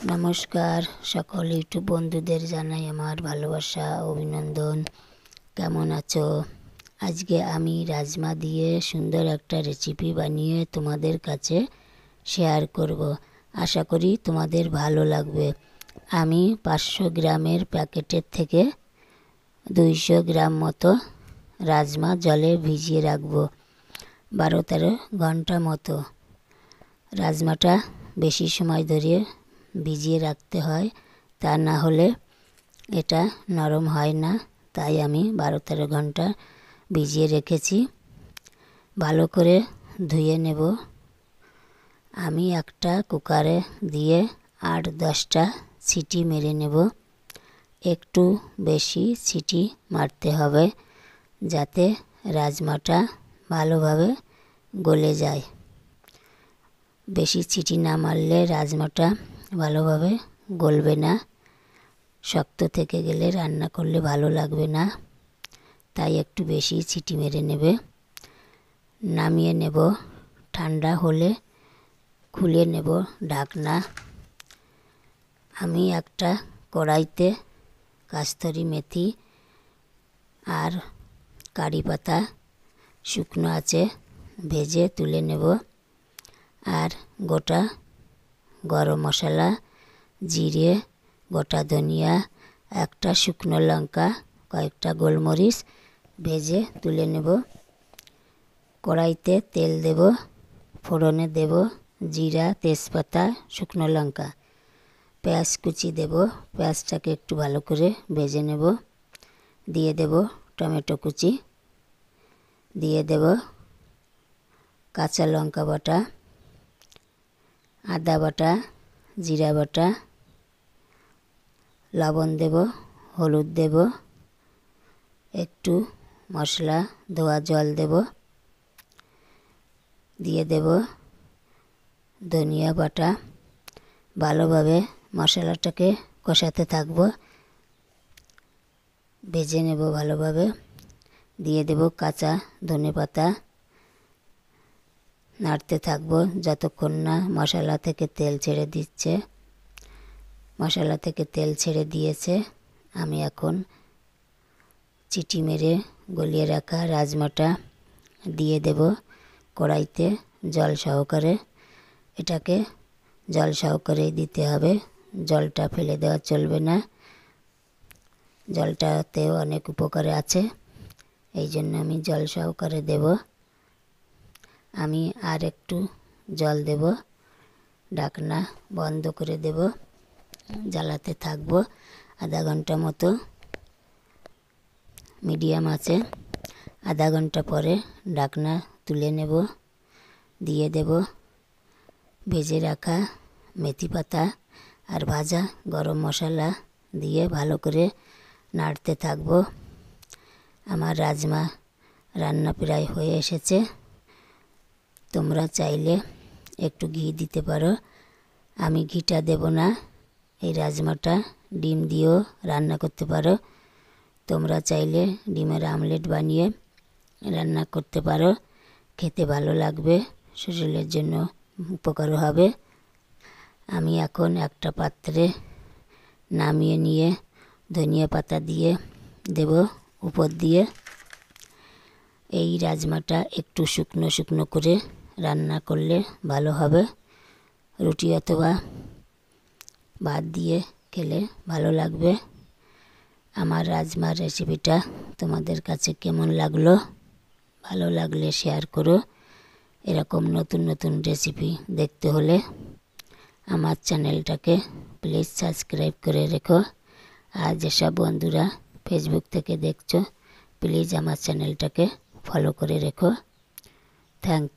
নমস্কার সকল ইউটিউব বন্ধুদের জানাই আমার ভালোবাসা অভিনন্দন। কেমন আছো? আজকে আমি রাজমা দিয়ে সুন্দর একটা রেসিপি বানিয়ে তোমাদের কাছে শেয়ার করব। আশা করি তোমাদের ভালো লাগবে। আমি 500 গ্রামের প্যাকেটের থেকে 200 গ্রাম মতো রাজমা জলে ভিজিয়ে রাখবো 12-13 ঘন্টা মতো। রাজমাটা বেশি সময় ধরে ভিজিয়ে রাখতে হয়, তা না হলে এটা নরম হয় না। তাই আমি 12-13 ঘন্টা ভিজিয়ে রেখেছি। ভালো করে ধুয়ে নেব। আমি একটা কুকারে দিয়ে 8-10টা সিটি মেরে নেব। একটু বেশি সিটি মারতে হবে যাতে রাজমাটা ভালোভাবে গলে যায়। বেশি সিটি না মারলে রাজমাটা ভালোভাবে গলবে না, শক্ত থেকে গেলে রান্না করলে ভালো লাগবে না। তাই একটু বেশি সিটি মেরে নেবে। নামিয়ে নেব। ঠান্ডা হলে খুলে নেব ঢাকনা। আমি একটা কড়াইতে কাস্তুরি মেথি আর কারি পাতা শুকনো আছে ভেজে তুলে নেব। আর গোটা গরম মশলা, জিরে, গোটা ধনিয়া, একটা শুকনো লঙ্কা, কয়েকটা গোলমরিচ ভেজে তুলে নেব। কড়াইতে তেল দেব, ফোড়নে দেব জিরা, তেজপাতা, শুকনো লঙ্কা, পেঁয়াজ কুচি দেব। পেঁয়াজটাকে একটু ভালো করে ভেজে নেব। দিয়ে দেব টমেটো কুচি, দিয়ে দেব কাঁচা লঙ্কা বাটা, আদা বাটা, জিরা বাটা, লবণ দেব, হলুদ দেব, একটু মশলা ধোয়া জল দেব, দিয়ে দেব ধনিয়া বাটা। ভালোভাবে মশলাটাকে কষাতে থাকবো, ভেজে নেব ভালোভাবে। দিয়ে দেব কাঁচা ধনেপাতা, নাড়তে থাকবো যতক্ষণ না মশলা থেকে তেল ছেড়ে দিচ্ছে। মশলা থেকে তেল ছেড়ে দিয়েছে। আমি এখন চিটি মেরে গলিয়ে রাখা রাজমাটা দিয়ে দেব কড়াইতে জল সহকারে। এটাকে জল সহকারেই দিতে হবে, জলটা ফেলে দেওয়া চলবে না। জলটাতেও অনেক উপকারে আছে, এই জন্য আমি জল সহকারে দেব। আমি আর একটু জল দেব, ঢাকনা বন্ধ করে দেব, জ্বালাতে থাকবো আধা ঘন্টা মতো মিডিয়াম আছে। আধা ঘন্টা পরে ঢাকনা তুলে নেব। দিয়ে দেব ভেজে রাখা মেথি পাতা আর ভাজা গরম মশলা দিয়ে ভালো করে নাড়তে থাকবো। আমার রাজমা রান্না প্রায় হয়ে এসেছে। তোমরা চাইলে একটু ঘি দিতে পারো, আমি ঘিটা দেব না। এই রাজমাটা ডিম দিয়েও রান্না করতে পারো। তোমরা চাইলে ডিমের আমলেট বানিয়ে রান্না করতে পারো, খেতে ভালো লাগবে, শরীরের জন্য উপকার হবে। আমি এখন একটা পাত্রে নামিয়ে নিয়ে ধনিয়া পাতা দিয়ে দেব উপর দিয়ে। এই রাজমাটা একটু শুকনো শুকনো করে রান্না করলে ভালো হবে। রুটি অথবা ভাত দিয়ে খেলে ভালো লাগবে। আমার রাজমার রেসিপিটা তোমাদের কাছে কেমন লাগলো? ভালো লাগলে শেয়ার করো। এরকম নতুন নতুন রেসিপি দেখতে হলে আমার চ্যানেলটাকে প্লিজ সাবস্ক্রাইব করে রেখো। আর যেসব বন্ধুরা ফেসবুক থেকে দেখছো, প্লিজ আমার চ্যানেলটাকে ফলো করে রেখো। থ্যাংক